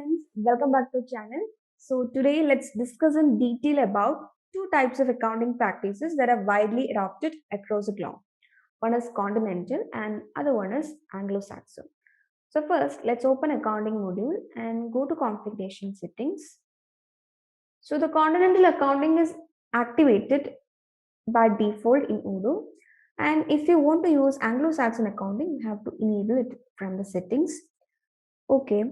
friends, welcome back to the channel. So today let's discuss in detail about two types of accounting practices that are widely adopted across the globe. One is continental and other one is Anglo-Saxon. So first, let's open accounting module and go to configuration settings. So the continental accounting is activated by default in Odoo, and if you want to use Anglo-Saxon accounting, you have to enable it from the settings. Okay,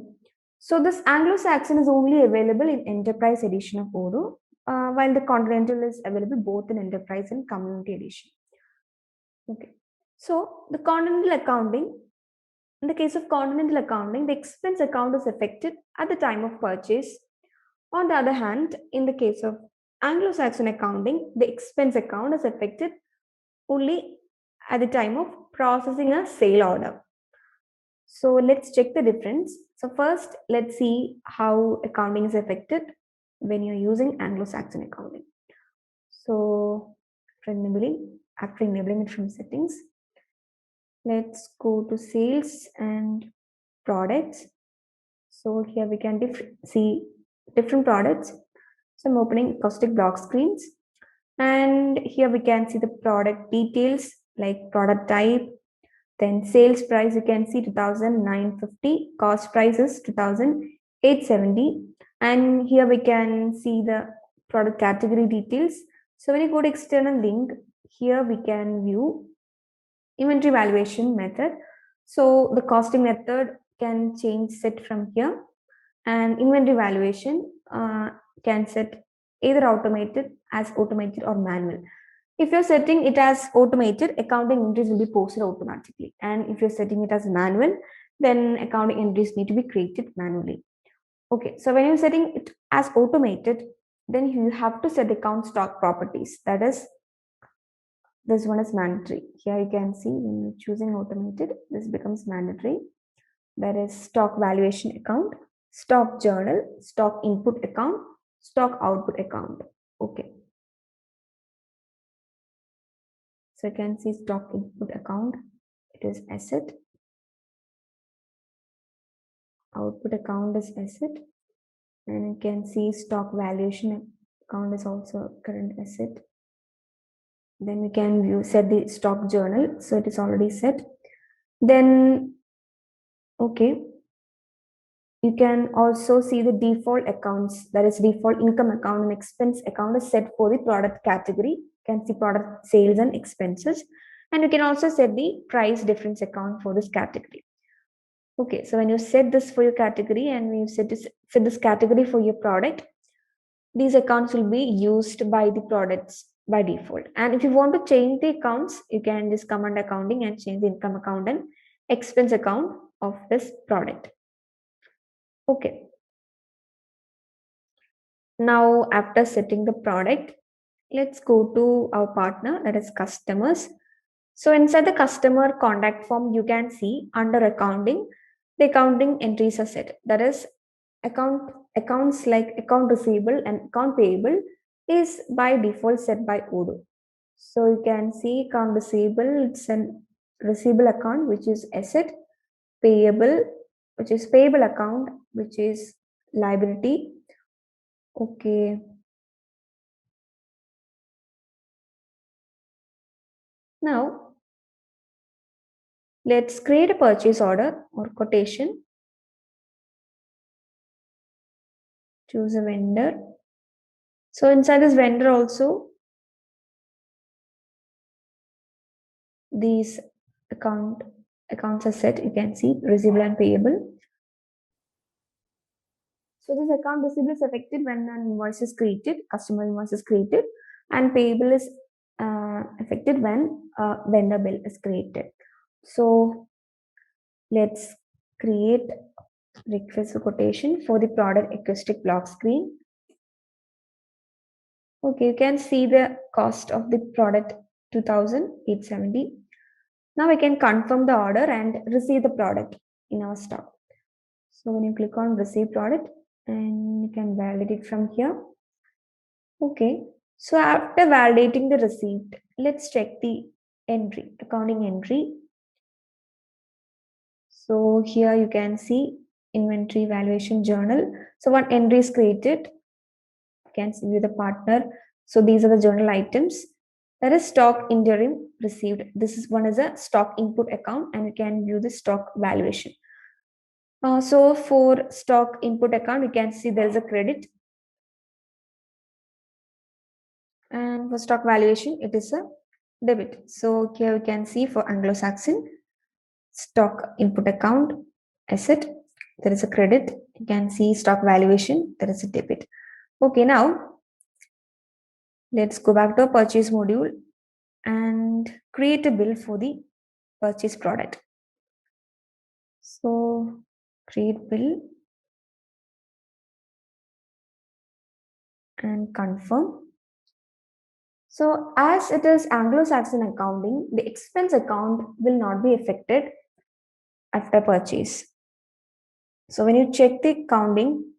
so this Anglo-Saxon is only available in Enterprise edition of Odoo, while the Continental is available both in Enterprise and Community edition. Okay, so the Continental accounting, in the case of Continental accounting, the expense account is affected at the time of purchase. On the other hand, in the case of Anglo-Saxon accounting, the expense account is affected only at the time of processing a sale order. So let's check the difference. So first, let's see how accounting is affected when you're using Anglo-Saxon accounting. So after enabling it from settings, let's go to sales and products. So here we can see different products. So I'm opening acoustic block screens, and here we can see the product details like product type. Then sales price, you can see 2,950, cost price is 2,870. And here we can see the product category details. So when you go to external link, here we can view inventory valuation method. So the costing method can change set from here, and inventory valuation can set either automated or manual. If you're setting it as automated, accounting entries will be posted automatically. And if you're setting it as manual, then accounting entries need to be created manually. Okay, so when you're setting it as automated, then you have to set account stock properties. That is, this one is mandatory. Here you can see when you're choosing automated, this becomes mandatory. That is stock valuation account, stock journal, stock input account, stock output account. Okay. So you can see stock input account, it is asset. Output account is asset. And you can see stock valuation account is also current asset. Then we can set the stock journal. So it is already set. Then, okay. You can also see the default accounts, that is default income account and expense account is set for the product category. You can see product sales and expenses. And you can also set the price difference account for this category. Okay, so when you set this for your category and when you set this category for your product, these accounts will be used by the products by default. And if you want to change the accounts, you can just command accounting and change the income account and expense account of this product. Okay. Now, after setting the product, let's go to our partner, that is customers. So inside the customer contact form, you can see under accounting, the accounting entries are set. That is, accounts like account receivable and account payable is by default set by Odoo. So you can see account receivable, it's an receivable account, which is asset, payable, which is payable account, which is liability. Okay. Now, let's create a purchase order or quotation. Choose a vendor. So inside this vendor also, these accounts are set. You can see receivable and payable. So this account receivable is affected when an invoice is created, customer invoice is created, and payable is affected when vendor bill is created. So let's create request for quotation for the product acoustic block screen. Okay, you can see the cost of the product 2,870. Now we can confirm the order and receive the product in our stock. So when you click on receive product, and you can validate it from here. Okay, so after validating the receipt, let's check the entry, accounting entry. So here you can see inventory valuation journal. So one entry is created. You can see the partner. So these are the journal items. There is stock interim received. This is one is a stock input account, and you can view the stock valuation. So for stock input account, you can see there is a credit, and for stock valuation, it is a debit. So here we can see for Anglo-Saxon stock input account asset, there is a credit. You can see stock valuation, there is a debit. Okay, now let's go back to our purchase module and create a bill for the purchase product. So create bill and confirm. So as it is Anglo-Saxon accounting, the expense account will not be affected after purchase. So when you check the accounting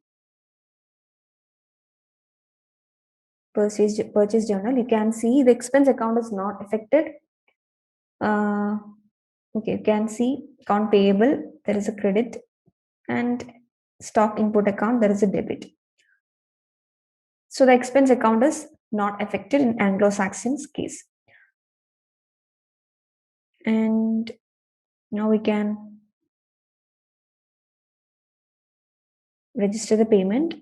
purchase journal, you can see the expense account is not affected. Okay, you can see account payable, there is a credit, and stock input account, there is a debit. So the expense account is not affected in Anglo-Saxon's case. And now we can register the payment.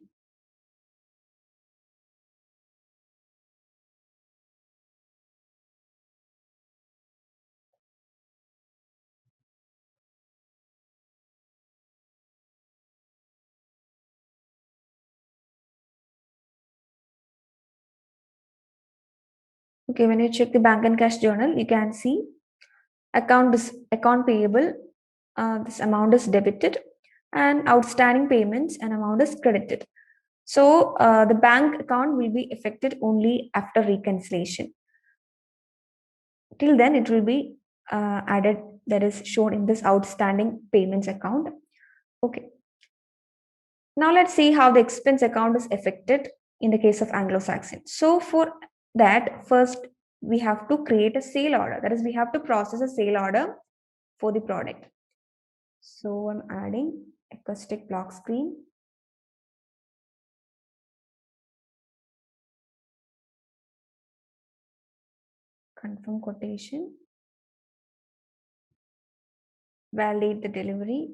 Okay, when you check the bank and cash journal, you can see account payable, this amount is debited, and outstanding payments and amount is credited. So the bank account will be affected only after reconciliation. Till then, it will be added, that is shown in this outstanding payments account. Okay. Now let's see how the expense account is affected in the case of Anglo-Saxon. So for that, first we have to create a sale order. That is, we have to process a sale order for the product. So I'm adding acoustic block screen. Confirm quotation. Validate the delivery.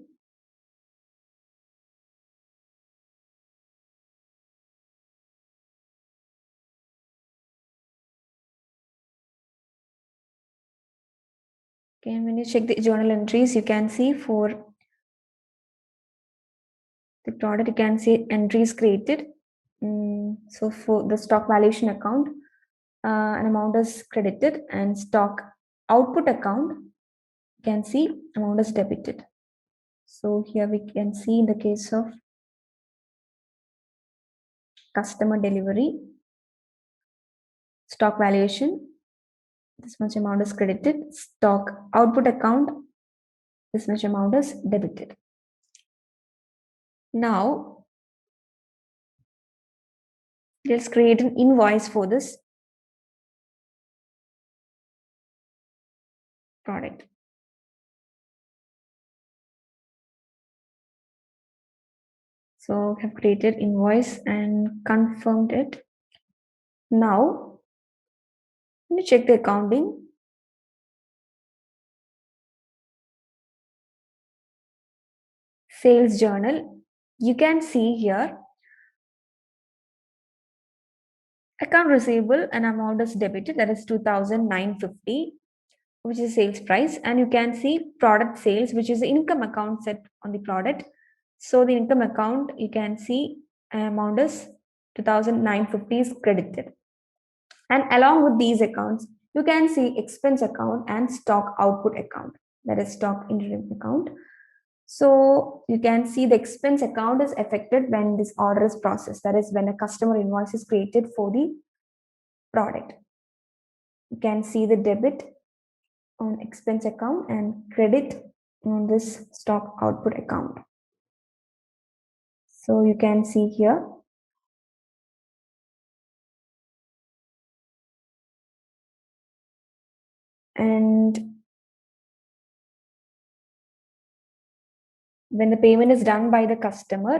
Okay, and when you check the journal entries, you can see for the product, you can see entries created. So for the stock valuation account, an amount is credited, and stock output account, you can see amount is debited. So here we can see in the case of customer delivery, stock valuation, this much amount is credited, stock output account, this much amount is debited. Now let's create an invoice for this product. So have created invoice and confirmed it. Now let me check the accounting. Sales journal. You can see here account receivable and amount is debited, that is 2,950, which is sales price, and you can see product sales, which is the income account set on the product. So the income account, you can see amount is 2,950 is credited, and along with these accounts you can see expense account and stock output account, that is stock interim account. So you can see the expense account is affected when this order is processed, that is when a customer invoice is created for the product. You can see the debit on expense account and credit on this stock output account. So you can see here and when the payment is done by the customer,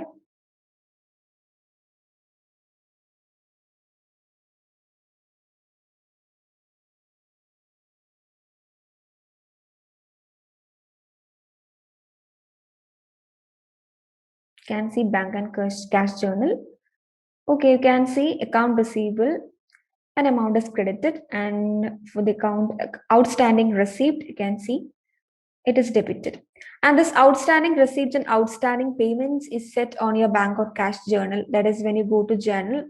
can see bank and cash journal. Okay, you can see account receivable, an amount is credited, and for the account outstanding receipt, you can see it is debited. And this outstanding receipts and outstanding payments is set on your bank or cash journal. That is when you go to journal,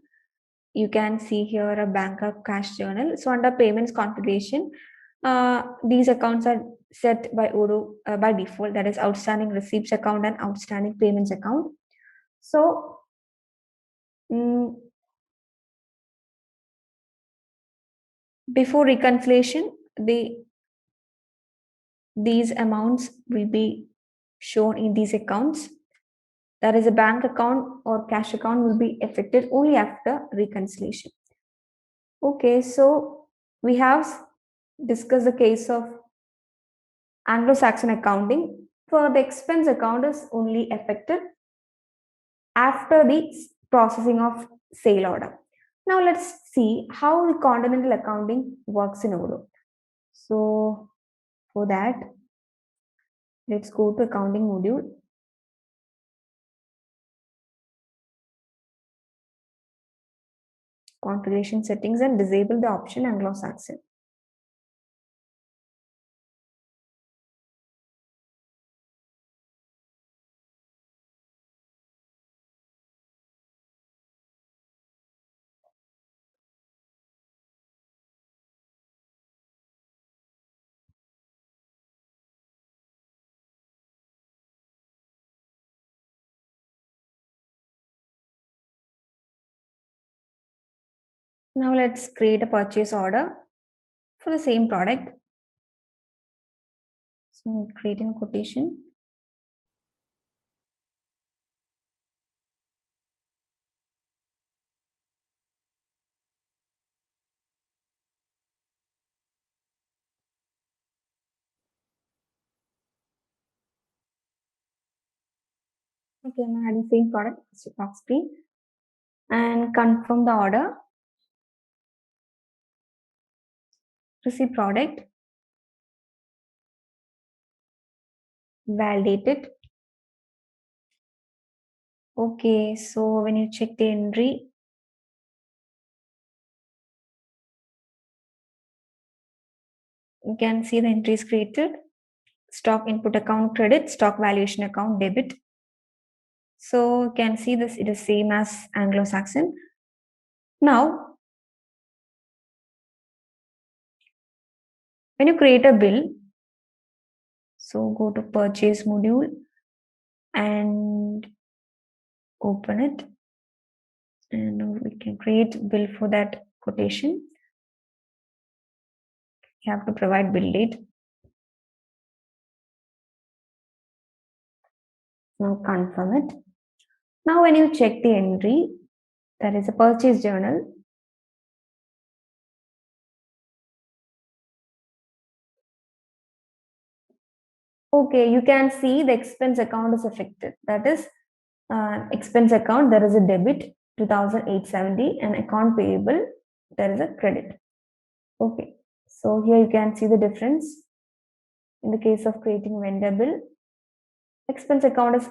you can see here a bank or cash journal. So under payments configuration, these accounts are set by Odoo by default. That is outstanding receipts account and outstanding payments account. So mm, before reconciliation, these amounts will be shown in these accounts. That is a bank account or cash account will be affected only after reconciliation. Okay, so we have discussed the case of Anglo-Saxon accounting. For the expense account is only affected after the processing of sale order. Now let's see how the continental accounting works in Odoo. So for that, let's go to accounting module. Configuration settings and disable the option Anglo-Saxon. Now let's create a purchase order for the same product. So creating a quotation. Okay, I'm adding same product, box screen, and confirm the order. Receive product, validate it. Okay, so when you check the entry, you can see the entries created. Stock input account credit, stock valuation account debit. So you can see this, it is same as Anglo-Saxon. Now, when you create a bill, so go to purchase module and open it. And we can create bill for that quotation. You have to provide bill date. Now confirm it. Now when you check the entry, that is a purchase journal. Okay, you can see the expense account is affected. That is expense account, there is a debit 2,870 and account payable, there is a credit. Okay, so here you can see the difference. In the case of creating vendor bill, expense account is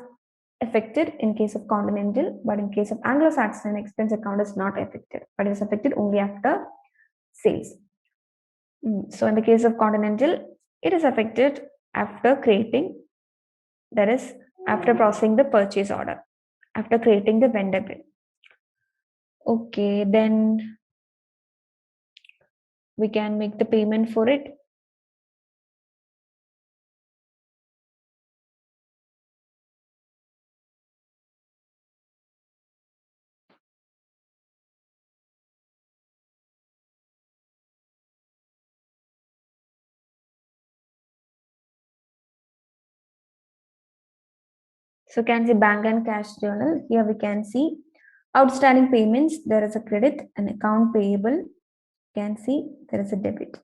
affected in case of continental, but in case of Anglo-Saxon, expense account is not affected, but it is affected only after sales. So in the case of continental, it is affected after creating, that is after processing the purchase order, after creating the vendor bill. Okay, then we can make the payment for it. So can see bank and cash journal. Here we can see outstanding payments. There is a credit, an account payable. You can see there is a debit.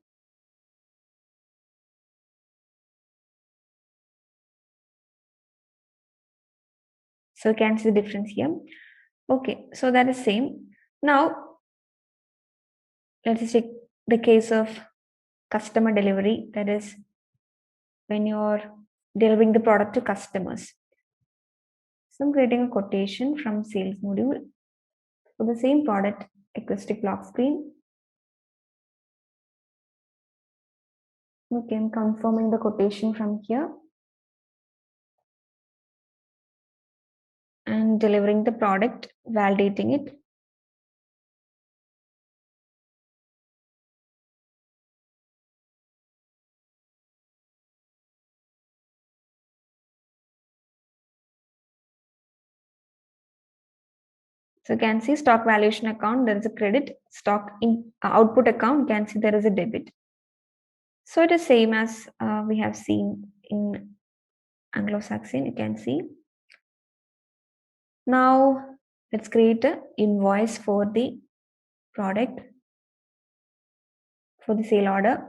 So you can see the difference here. Okay, so that is same. Now let's take the case of customer delivery. That is when you're delivering the product to customers. So I'm creating a quotation from sales module for the same product, acoustic lock screen. Okay, I'm confirming the quotation from here and delivering the product, validating it. So you can see stock valuation account, there is a credit, stock in output account, you can see there is a debit. So it is same as we have seen in Anglo-Saxon, you can see. Now let's create an invoice for the product for the sale order.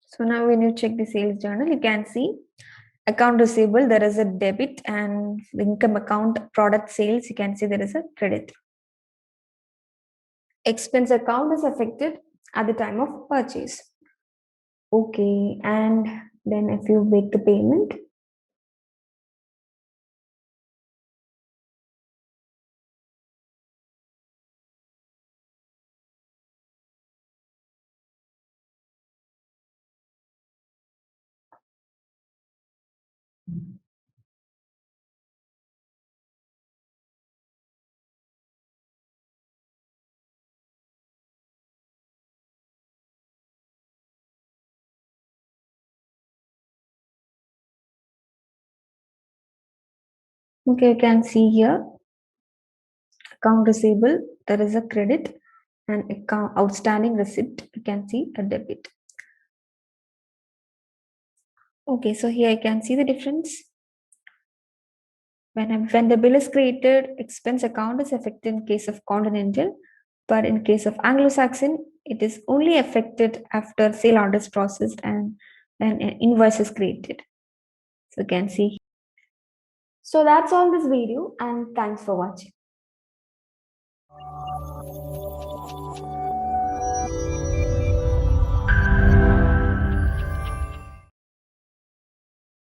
So now when you check the sales journal, you can see account receivable, there is a debit, and the income account product sales, you can see there is a credit. Expense account is affected at the time of purchase. Okay, and then if you make the payment, okay, you can see here account receivable, there is a credit, and account outstanding receipt, you can see a debit. Okay, so here I can see the difference. When the bill is created, expense account is affected in case of Continental, but in case of Anglo-Saxon, it is only affected after sale order is processed and then an invoice is created. So you can see. So that's all this video, and thanks for watching.